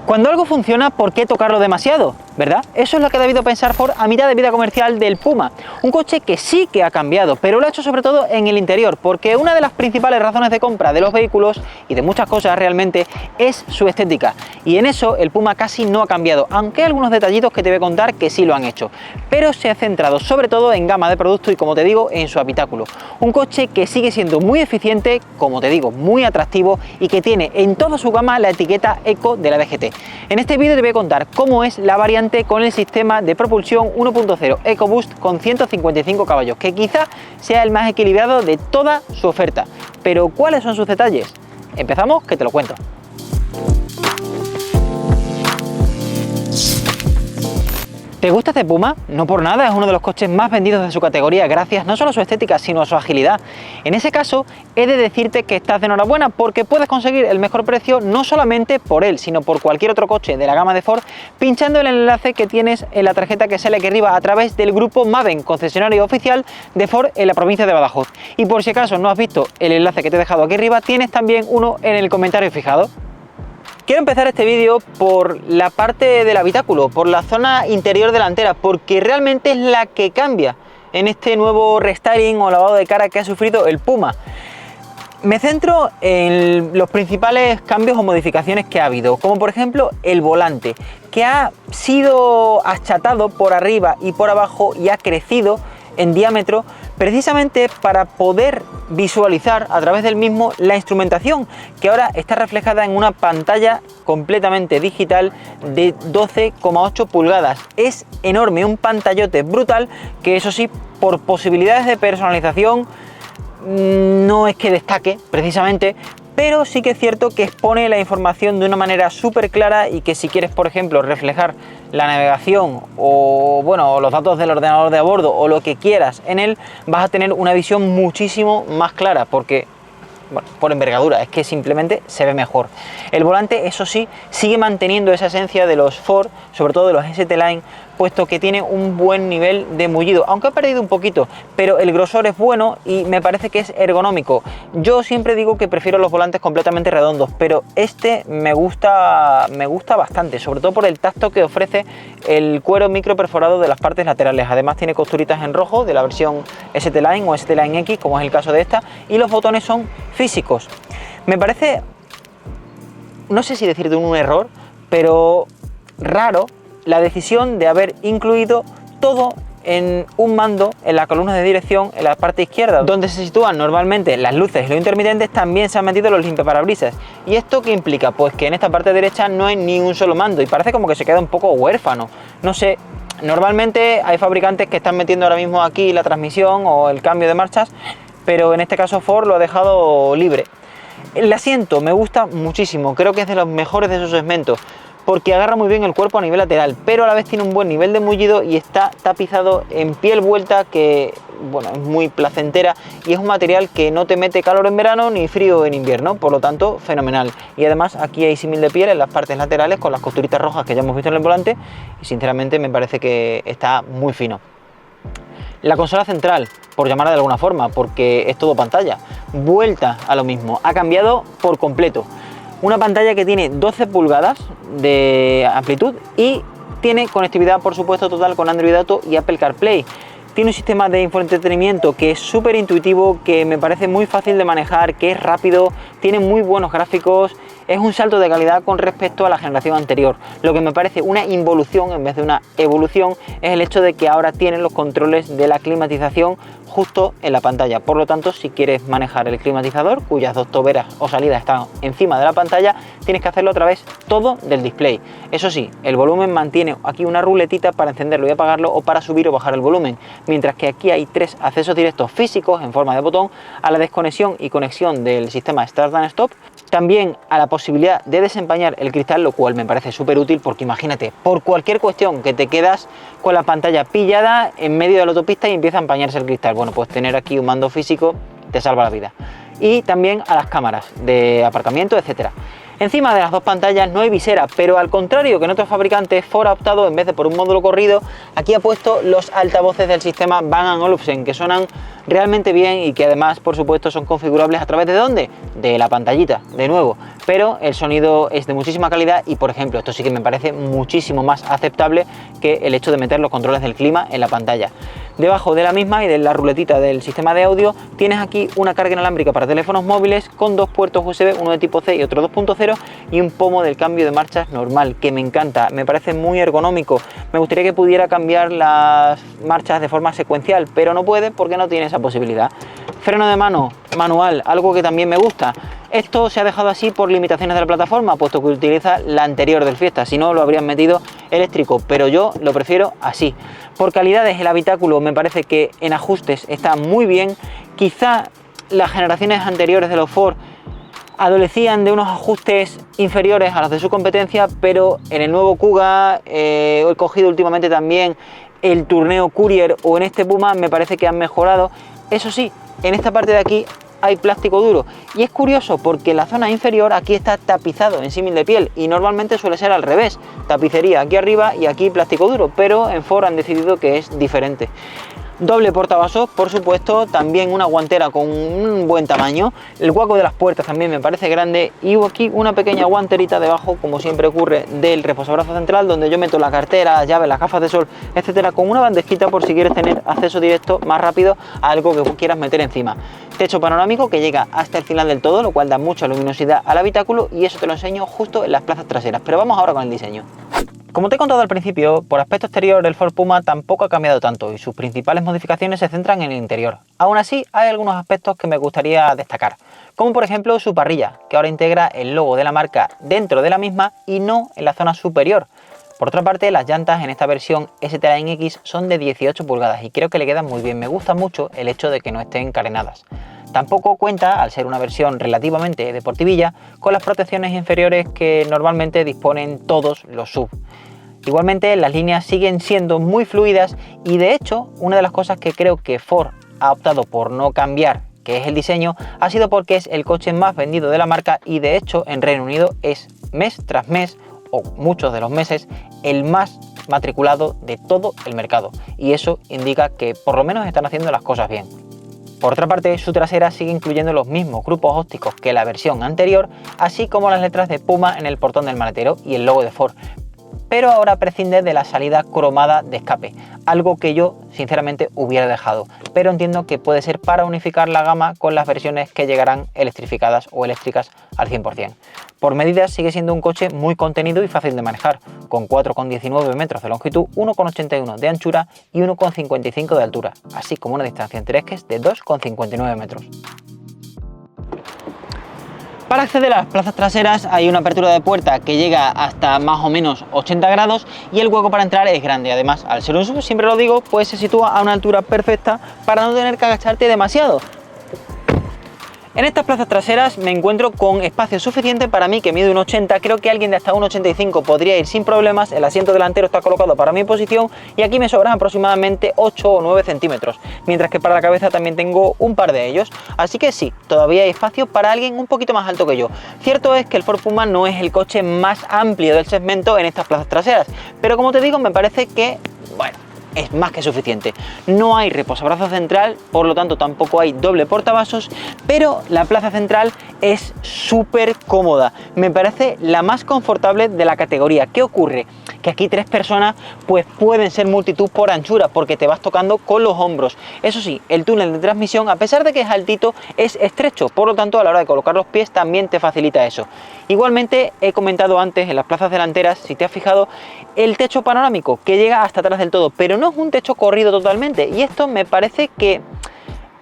Cuando algo funciona, ¿por qué tocarlo demasiado? ¿Verdad? Eso es lo que ha debido pensar Ford a mitad de vida comercial del Puma, un coche que sí que ha cambiado, pero lo ha hecho sobre todo en el interior, porque una de las principales razones de compra de los vehículos y de muchas cosas realmente es su estética, y en eso el Puma casi no ha cambiado, aunque hay algunos detallitos que te voy a contar que sí lo han hecho, pero se ha centrado sobre todo en gama de productos y, como te digo, en su habitáculo. Un coche que sigue siendo muy eficiente, como te digo, muy atractivo y que tiene en toda su gama la etiqueta Eco de la DGT. En este vídeo te voy a contar cómo es la variante con el sistema de propulsión 1.0 EcoBoost con 155 caballos, que quizá sea el más equilibrado de toda su oferta. Pero ¿cuáles son sus detalles? Empezamos, que te lo cuento. ¿Te gusta este Puma? No por nada, es uno de los coches más vendidos de su categoría, gracias no solo a su estética, sino a su agilidad. En ese caso, he de decirte que estás de enhorabuena, porque puedes conseguir el mejor precio no solamente por él, sino por cualquier otro coche de la gama de Ford, pinchando el enlace que tienes en la tarjeta que sale aquí arriba a través del grupo Maven, concesionario oficial de Ford en la provincia de Badajoz. Y por si acaso no has visto el enlace que te he dejado aquí arriba, tienes también uno en el comentario fijado. Quiero empezar este vídeo por la parte del habitáculo, por la zona interior delantera, porque realmente es la que cambia en este nuevo restyling o lavado de cara que ha sufrido el Puma. Me centro en los principales cambios o modificaciones que ha habido, como por ejemplo el volante, que ha sido achatado por arriba y por abajo y ha crecido en diámetro precisamente para poder visualizar a través del mismo la instrumentación, que ahora está reflejada en una pantalla completamente digital de 12,8 pulgadas. Es enorme, un pantallote brutal que, eso sí, por posibilidades de personalización no es que destaque precisamente, pero sí que es cierto que expone la información de una manera súper clara y que si quieres, por ejemplo, reflejar la navegación o bueno, los datos del ordenador de a bordo o lo que quieras en él, vas a tener una visión muchísimo más clara, porque bueno, por envergadura, es que simplemente se ve mejor. El volante, eso sí, sigue manteniendo esa esencia de los Ford, sobre todo de los ST-Line, puesto que tiene un buen nivel de mullido, aunque ha perdido un poquito, pero el grosor es bueno y me parece que es ergonómico. Yo siempre digo que prefiero los volantes completamente redondos, pero este me gusta bastante, sobre todo por el tacto que ofrece el cuero micro perforado de las partes laterales. Además tiene costuritas en rojo de la versión ST-Line o ST-Line X, como es el caso de esta, y los botones son físicos. Me parece, no sé si decirte un error, pero raro la decisión de haber incluido todo en un mando en la columna de dirección en la parte izquierda, donde se sitúan normalmente las luces y los intermitentes. También se han metido los limpiaparabrisas. ¿Y esto qué implica? Pues que en esta parte derecha no hay ni un solo mando y parece como que se queda un poco huérfano. No sé, normalmente hay fabricantes que están metiendo ahora mismo aquí la transmisión o el cambio de marchas, pero en este caso Ford lo ha dejado libre. El asiento me gusta muchísimo, creo que es de los mejores de su segmento, porque agarra muy bien el cuerpo a nivel lateral, pero a la vez tiene un buen nivel de mullido y está tapizado en piel vuelta, que bueno, es muy placentera y es un material que no te mete calor en verano ni frío en invierno, por lo tanto fenomenal. Y además aquí hay símil de piel en las partes laterales con las costuritas rojas que ya hemos visto en el volante y sinceramente me parece que está muy fino. La consola central, por llamarla de alguna forma, porque es todo pantalla, vuelta a lo mismo, ha cambiado por completo. Una pantalla que tiene 12 pulgadas de amplitud y tiene conectividad, por supuesto, total con Android Auto y Apple CarPlay. Tiene un sistema de infoentretenimiento que es súper intuitivo, que me parece muy fácil de manejar, que es rápido, tiene muy buenos gráficos. Es un salto de calidad con respecto a la generación anterior. Lo que me parece una involución en vez de una evolución es el hecho de que ahora tienen los controles de la climatización justo en la pantalla. Por lo tanto, si quieres manejar el climatizador, cuyas dos toberas o salidas están encima de la pantalla, tienes que hacerlo a través todo del display. Eso sí, el volumen mantiene aquí una ruletita para encenderlo y apagarlo o para subir o bajar el volumen, mientras que aquí hay 3 accesos directos físicos en forma de botón a la desconexión y conexión del sistema Start and Stop, también a la posibilidad de desempañar el cristal, lo cual me parece súper útil porque imagínate, por cualquier cuestión que te quedas con la pantalla pillada en medio de la autopista y empieza a empañarse el cristal, bueno, pues tener aquí un mando físico te salva la vida. Y también a las cámaras de aparcamiento, etcétera. Encima de las dos pantallas no hay visera, pero al contrario que en otros fabricantes, Ford ha optado, en vez de por un módulo corrido, aquí ha puesto los altavoces del sistema Bang & Olufsen, que suenan realmente bien y que además, por supuesto, son configurables a través de ¿dónde? De la pantallita, de nuevo, pero el sonido es de muchísima calidad y, por ejemplo, esto sí que me parece muchísimo más aceptable que el hecho de meter los controles del clima en la pantalla. Debajo de la misma y de la ruletita del sistema de audio tienes aquí una carga inalámbrica para teléfonos móviles con dos puertos USB, uno de tipo C y otro 2.0, y un pomo del cambio de marchas normal, que me encanta, me parece muy ergonómico. Me gustaría que pudiera cambiar las marchas de forma secuencial, pero no puede porque no tiene esa posibilidad. Freno de mano manual, algo que también me gusta. Esto se ha dejado así por limitaciones de la plataforma, puesto que utiliza la anterior del Fiesta, si no lo habrían metido eléctrico, pero yo lo prefiero así. Por calidades, el habitáculo me parece que en ajustes está muy bien. Quizá las generaciones anteriores de los Ford adolecían de unos ajustes inferiores a los de su competencia, pero en el nuevo Kuga, he cogido últimamente también el Tourneo Courier, o en este Puma me parece que han mejorado. Eso sí, en esta parte de aquí hay plástico duro y es curioso porque la zona inferior aquí está tapizado en símil de piel y normalmente suele ser al revés, tapicería aquí arriba y aquí plástico duro, pero en Ford han decidido que es diferente. Doble portavasos, por supuesto, también una guantera con un buen tamaño. El hueco de las puertas también me parece grande y aquí una pequeña guanterita debajo, como siempre ocurre, del reposabrazo central, donde yo meto la cartera, las llaves, las gafas de sol, etcétera, con una bandejita por si quieres tener acceso directo más rápido a algo que quieras meter encima. Techo panorámico que llega hasta el final del todo, lo cual da mucha luminosidad al habitáculo, y eso te lo enseño justo en las plazas traseras. Pero vamos ahora con el diseño. Como te he contado al principio, por aspecto exterior el Ford Puma tampoco ha cambiado tanto y sus principales modificaciones se centran en el interior. Aún así, hay algunos aspectos que me gustaría destacar, como por ejemplo su parrilla, que ahora integra el logo de la marca dentro de la misma y no en la zona superior. Por otra parte, las llantas en esta versión ST-Line X son de 18 pulgadas y creo que le quedan muy bien. Me gusta mucho el hecho de que no estén carenadas. Tampoco cuenta, al ser una versión relativamente deportivilla, con las protecciones inferiores que normalmente disponen todos los SUV. Igualmente, las líneas siguen siendo muy fluidas y, de hecho, una de las cosas que creo que Ford ha optado por no cambiar, que es el diseño, ha sido porque es el coche más vendido de la marca y, de hecho, en Reino Unido es mes tras mes, o muchos de los meses, el más matriculado de todo el mercado. Y eso indica que por lo menos están haciendo las cosas bien. Por otra parte, su trasera sigue incluyendo los mismos grupos ópticos que la versión anterior, así como las letras de Puma en el portón del maletero y el logo de Ford, pero ahora prescinde de la salida cromada de escape, algo que yo sinceramente hubiera dejado, pero entiendo que puede ser para unificar la gama con las versiones que llegarán electrificadas o eléctricas al 100%. Por medidas sigue siendo un coche muy contenido y fácil de manejar, con 4,19 metros de longitud, 1,81 de anchura y 1,55 de altura, así como una distancia entre ejes de 2,59 metros. Para acceder a las plazas traseras hay una apertura de puerta que llega hasta más o menos 80 grados y el hueco para entrar es grande. Además, al ser un SUV, siempre lo digo, pues se sitúa a una altura perfecta para no tener que agacharte demasiado. En estas plazas traseras me encuentro con espacio suficiente para mí, que mido 1,80, creo que alguien de hasta 1,85 podría ir sin problemas. El asiento delantero está colocado para mi posición y aquí me sobran aproximadamente 8 o 9 centímetros, mientras que para la cabeza también tengo un par de ellos, así que sí, todavía hay espacio para alguien un poquito más alto que yo. Cierto es que el Ford Puma no es el coche más amplio del segmento en estas plazas traseras, pero como te digo, me parece que, bueno, es más que suficiente. No hay reposabrazos central, por lo tanto tampoco hay doble portavasos, pero la plaza central es súper cómoda. Me parece la más confortable de la categoría. ¿Qué ocurre? Que aquí 3 personas pues pueden ser multitud por anchura, porque te vas tocando con los hombros. Eso sí, el túnel de transmisión, a pesar de que es altito, es estrecho, por lo tanto a la hora de colocar los pies también te facilita eso. Igualmente, he comentado antes en las plazas delanteras, si te has fijado, el techo panorámico que llega hasta atrás del todo, pero no es un techo corrido totalmente, y esto me parece que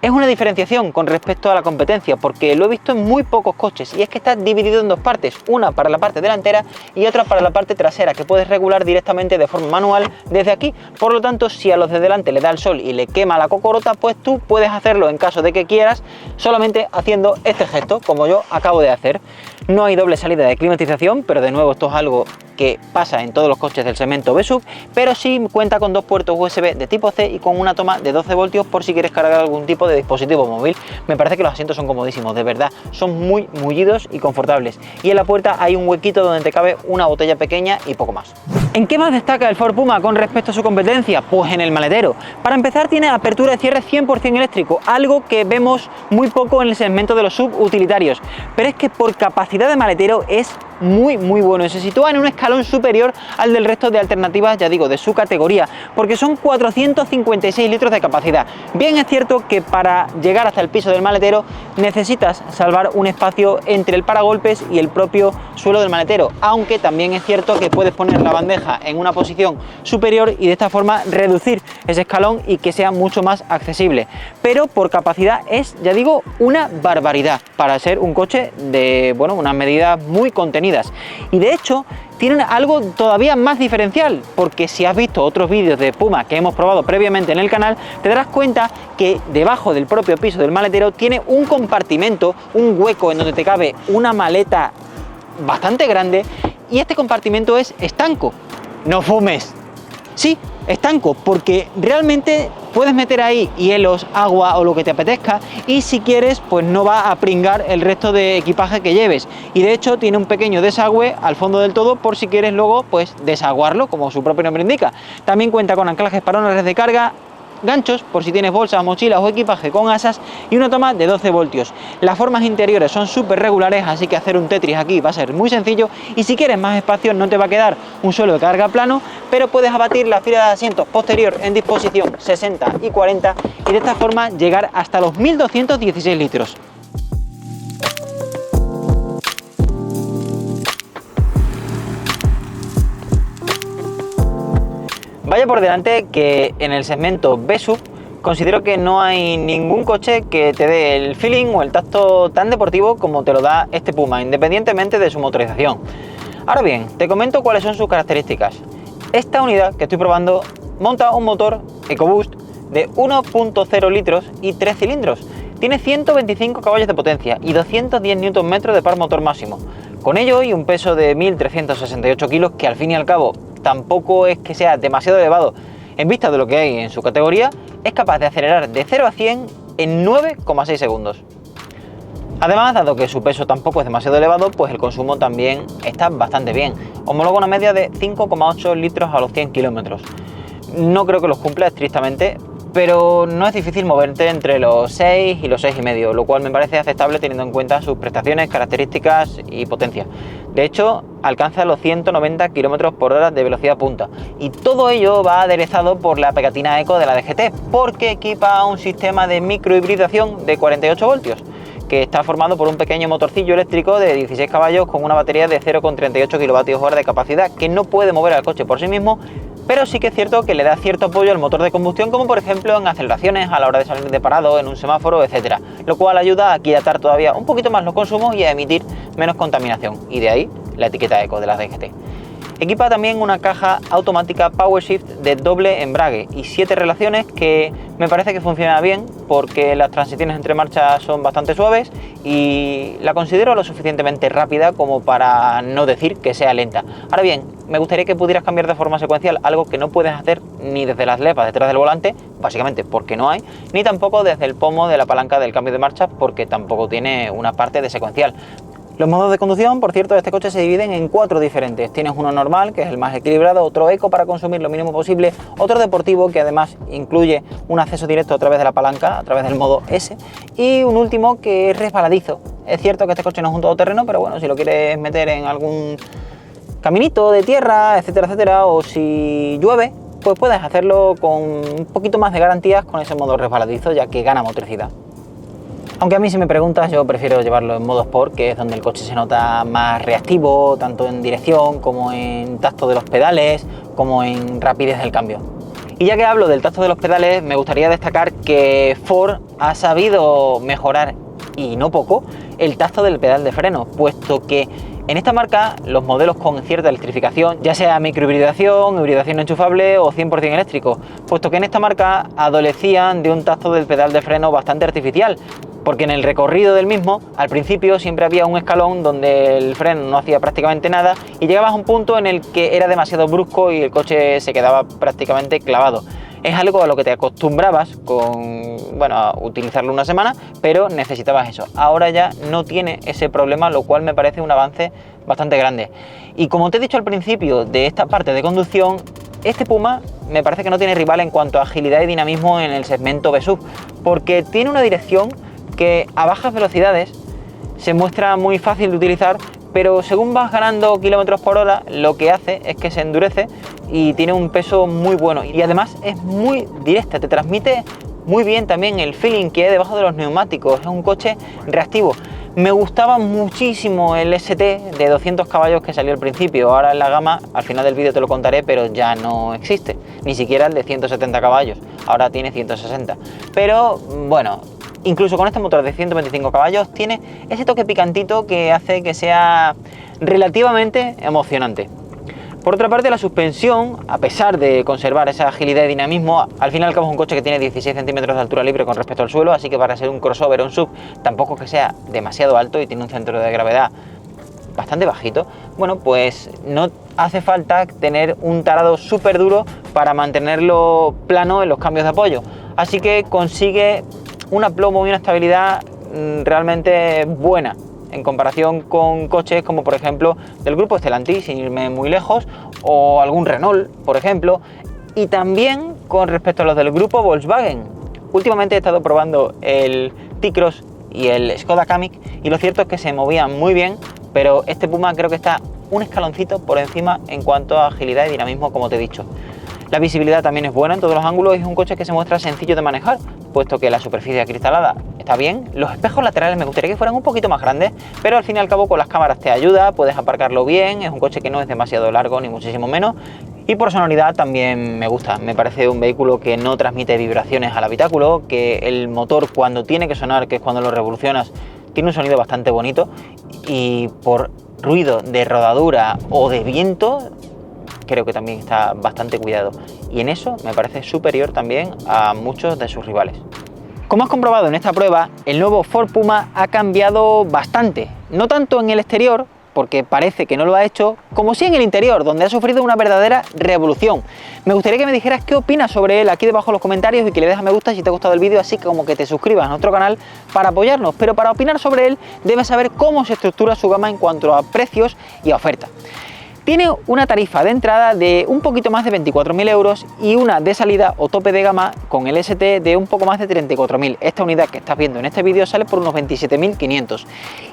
es una diferenciación con respecto a la competencia, porque lo he visto en muy pocos coches, y es que está dividido en dos partes, una para la parte delantera y otra para la parte trasera, que puedes regular directamente de forma manual desde aquí. Por lo tanto, si a los de delante le da el sol y le quema la cocorota, pues tú puedes hacerlo en caso de que quieras, solamente haciendo este gesto, como yo acabo de hacer. No hay doble salida de climatización, pero de nuevo esto es algo que pasa en todos los coches del segmento B-Sub, pero sí cuenta con 2 puertos USB de tipo C y con una toma de 12 voltios por si quieres cargar algún tipo de de dispositivo móvil. Me parece que los asientos son comodísimos, de verdad, son muy mullidos y confortables. Y en la puerta hay un huequito donde te cabe una botella pequeña y poco más. ¿En qué más destaca el Ford Puma con respecto a su competencia? Pues en el maletero. Para empezar, tiene apertura de cierre 100% eléctrico, algo que vemos muy poco en el segmento de los subutilitarios, pero es que por capacidad de maletero es muy bueno, se sitúa en un escalón superior al del resto de alternativas, ya digo, de su categoría, porque son 456 litros de capacidad. Bien es cierto que para llegar hasta el piso del maletero necesitas salvar un espacio entre el paragolpes y el propio suelo del maletero, aunque también es cierto que puedes poner la bandeja en una posición superior y de esta forma reducir ese escalón y que sea mucho más accesible, pero por capacidad es, ya digo, una barbaridad para ser un coche de, bueno, unas medidas muy contenidas. Y de hecho tienen algo todavía más diferencial, porque si has visto otros vídeos de Puma que hemos probado previamente en el canal, te darás cuenta que debajo del propio piso del maletero tiene un compartimento, un hueco en donde te cabe una maleta bastante grande, y este compartimento es estanco. No fumes. Sí, estanco, porque realmente puedes meter ahí hielos, agua o lo que te apetezca, y si quieres pues no va a pringar el resto de equipaje que lleves, y de hecho tiene un pequeño desagüe al fondo del todo por si quieres luego pues desaguarlo, como su propio nombre indica. También cuenta con anclajes para una red de carga, ganchos por si tienes bolsas, mochilas o equipaje con asas, y una toma de 12 voltios. Las formas interiores son súper regulares, así que hacer un Tetris aquí va a ser muy sencillo, y si quieres más espacio no te va a quedar un suelo de carga plano, pero puedes abatir la fila de asientos posterior en disposición 60 y 40 y de esta forma llegar hasta los 1216 litros. Vaya por delante que en el segmento B-Sub considero que no hay ningún coche que te dé el feeling o el tacto tan deportivo como te lo da este Puma, independientemente de su motorización. Ahora bien, te comento cuáles son sus características. Esta unidad que estoy probando monta un motor EcoBoost de 1.0 litros y 3 cilindros. Tiene 125 caballos de potencia y 210 Nm de par motor máximo. Con ello y un peso de 1.368 kilos, que al fin y al cabo tampoco es que sea demasiado elevado en vista de lo que hay en su categoría, es capaz de acelerar de 0 a 100 en 9,6 segundos. Además, dado que su peso tampoco es demasiado elevado, pues el consumo también está bastante bien. Homologa una media de 5,8 litros a los 100 kilómetros. No creo que los cumpla estrictamente, pero no es difícil moverte entre los 6 y los 6,5, lo cual me parece aceptable teniendo en cuenta sus prestaciones, características y potencia. De hecho, alcanza los 190 km por hora de velocidad punta, y todo ello va aderezado por la pegatina Eco de la DGT, porque equipa un sistema de microhibridación de 48 voltios, que está formado por un pequeño motorcillo eléctrico de 16 caballos con una batería de 0,38 kWh de capacidad, que no puede mover al coche por sí mismo, pero sí que es cierto que le da cierto apoyo al motor de combustión, como por ejemplo en aceleraciones, a la hora de salir de parado, en un semáforo, etcétera, lo cual ayuda a aquilatar todavía un poquito más los consumos y a emitir menos contaminación, y de ahí la etiqueta Eco de la DGT. Equipa también una caja automática PowerShift de doble embrague y 7 relaciones, que me parece que funciona bien porque las transiciones entre marchas son bastante suaves y la considero lo suficientemente rápida como para no decir que sea lenta. Ahora bien, me gustaría que pudieras cambiar de forma secuencial, algo que no puedes hacer ni desde las lepas detrás del volante, básicamente porque no hay, ni tampoco desde el pomo de la palanca del cambio de marcha, porque tampoco tiene una parte de secuencial. Los modos de conducción, por cierto, de este coche se dividen en 4 diferentes. Tienes uno normal, que es el más equilibrado, otro eco para consumir lo mínimo posible, otro deportivo, que además incluye un acceso directo a través de la palanca, a través del modo S, y un último que es resbaladizo. Es cierto que este coche no es un todoterreno, pero bueno, si lo quieres meter en algún caminito de tierra, etcétera, etcétera, o si llueve, pues puedes hacerlo con un poquito más de garantías con ese modo resbaladizo, ya que gana motricidad. Aunque a mí, si me preguntas, yo prefiero llevarlo en modo Sport, que es donde el coche se nota más reactivo, tanto en dirección como en tacto de los pedales, como en rapidez del cambio. Y ya que hablo del tacto de los pedales, me gustaría destacar que Ford ha sabido mejorar, y no poco, el tacto del pedal de freno, puesto que en esta marca los modelos con cierta electrificación, ya sea microhibridación, hibridación enchufable o 100% eléctrico, puesto que en esta marca adolecían de un tacto del pedal de freno bastante artificial, porque en el recorrido del mismo, al principio siempre había un escalón donde el freno no hacía prácticamente nada y llegabas a un punto en el que era demasiado brusco y el coche se quedaba prácticamente clavado. Es algo a lo que te acostumbrabas a utilizarlo una semana, pero necesitabas eso. Ahora ya no tiene ese problema, lo cual me parece un avance bastante grande. Y como te he dicho al principio de esta parte de conducción, este Puma me parece que no tiene rival en cuanto a agilidad y dinamismo en el segmento B-Sub, porque tiene una dirección que a bajas velocidades se muestra muy fácil de utilizar, pero según vas ganando kilómetros por hora, lo que hace es que se endurece y tiene un peso muy bueno. Y además es muy directa, te transmite muy bien también el feeling que hay debajo de los neumáticos. Es un coche reactivo. Me gustaba muchísimo el ST de 200 caballos que salió al principio. Ahora en la gama, al final del vídeo te lo contaré, pero ya no existe. Ni siquiera el de 170 caballos. Ahora tiene 160. Pero bueno, incluso con este motor de 125 caballos tiene ese toque picantito que hace que sea relativamente emocionante. Por otra parte, la suspensión, a pesar de conservar esa agilidad y dinamismo, al fin y al cabo es un coche que tiene 16 centímetros de altura libre con respecto al suelo, así que para ser un crossover o un sub tampoco es que sea demasiado alto y tiene un centro de gravedad bastante bajito. Bueno, pues no hace falta tener un tarado súper duro para mantenerlo plano en los cambios de apoyo, así que consigue un aplomo y una estabilidad realmente buena en comparación con coches como por ejemplo del grupo Stellantis, sin irme muy lejos, o algún Renault, por ejemplo, y también con respecto a los del grupo Volkswagen. Últimamente he estado probando el T-Cross y el Skoda Kamiq y lo cierto es que se movían muy bien, pero este Puma creo que está un escaloncito por encima en cuanto a agilidad y dinamismo, como te he dicho. La visibilidad también es buena en todos los ángulos y es un coche que se muestra sencillo de manejar, puesto que la superficie acristalada está bien. Los espejos laterales me gustaría que fueran un poquito más grandes, pero al fin y al cabo con las cámaras te ayuda, puedes aparcarlo bien, es un coche que no es demasiado largo ni muchísimo menos. Y por sonoridad también me gusta, me parece un vehículo que no transmite vibraciones al habitáculo, que el motor cuando tiene que sonar, que es cuando lo revolucionas, tiene un sonido bastante bonito y por ruido de rodadura o de viento creo que también está bastante cuidado y en eso me parece superior también a muchos de sus rivales. Como has comprobado en esta prueba, el nuevo Ford Puma ha cambiado bastante, no tanto en el exterior, porque parece que no lo ha hecho, como sí en el interior, donde ha sufrido una verdadera revolución. Me gustaría que me dijeras qué opinas sobre él aquí debajo en los comentarios y que le dejes a me gusta si te ha gustado el vídeo, así como que te suscribas a nuestro canal para apoyarnos, pero para opinar sobre él debes saber cómo se estructura su gama en cuanto a precios y a oferta. Tiene una tarifa de entrada de un poquito más de 24.000 euros y una de salida o tope de gama con el ST de un poco más de 34.000. Esta unidad que estás viendo en este vídeo sale por unos 27.500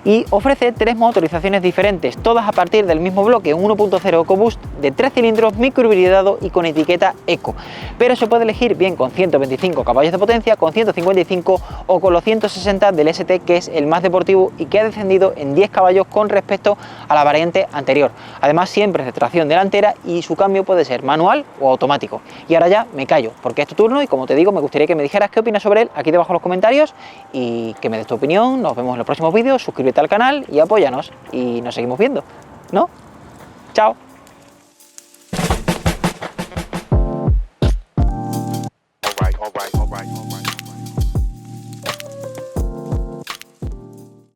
y ofrece 3 motorizaciones diferentes, todas a partir del mismo bloque, un 1.0 EcoBoost de 3 cilindros microhibridado y con etiqueta Eco. Pero se puede elegir bien con 125 caballos de potencia, con 155 o con los 160 del ST, que es el más deportivo y que ha descendido en 10 caballos con respecto a la variante anterior. Además, siempre es de tracción delantera y su cambio puede ser manual o automático. Y ahora ya me callo porque es tu turno y como te digo me gustaría que me dijeras qué opinas sobre él aquí debajo en los comentarios y que me des tu opinión. Nos vemos en los próximos vídeos, suscríbete al canal y apóyanos y nos seguimos viendo, ¿no? Chao.